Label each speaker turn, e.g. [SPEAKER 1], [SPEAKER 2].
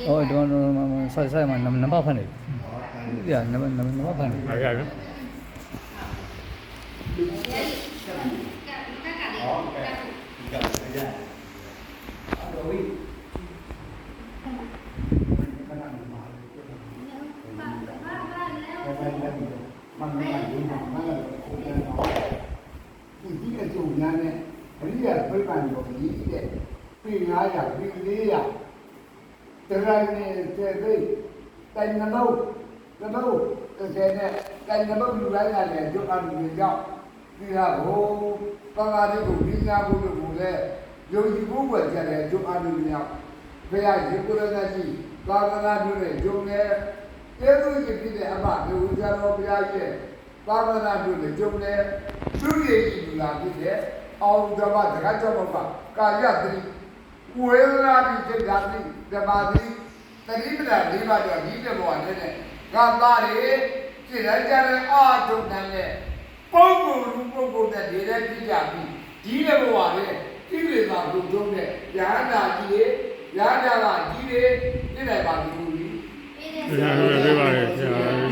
[SPEAKER 1] 哦，这啥嘛，能把分的，呀，能把分的。
[SPEAKER 2] 哎呀，
[SPEAKER 3] ဒီအကျိုးများနဲ့အရိယာပြိပံတော်ကြီးတဲ့ပြည်900ပြည်400တရိုင်းနဲ့တဲ့တိုင်နလုံးတစ်နဲ့တိုင်နလုံးလူတိုင်းရတယ်ကျုပ်အမှုတွေကြောင့်ဒီဟာဟိုဘာသာလေးကိုပြီးညာဖို့လို့ကိုလည်းယုံကြည်ဖို့ပဲကြတယ်ကျုပ်အမှုတွေကြောင့်ဘုရားရေကိုရဏကြီးသာသနာပြုတဲ့ဂျုံနဲ့ကျေးဇူးရှင်ဖြစ်တဲ့အမလူဦးကြတော်ဘုရားရဲ့သာသနာပြုတဲ့ဂျုံနဲ့သူရည်ကြည်လာဖြစ်တဲ့အောင်ဓမ္မတက္ကကြောင့်ပါကာယတိဝေဒနာတိစိတ်ဓာတိဓမ္မတိတတိပဒ၄ပါးတော့ဒီတဲ့ဘောနဲ့ကသားတွေစိတ်ကြတဲ့အာထုံတဲ့ပုဂ္ဂိုလ်လူပုဂ္ဂိုလ်တဲ့ဒီတဲ့ကြည့်ကြပြီးဒီတဲ့ဘောနဲ့ကိလေသာကိုကျုံးတဲ့ယဟန္တာကြီးတွေယဟန္တာကကြီးတွေသိလိုက်ပါဘူး
[SPEAKER 2] 这下都是对吧？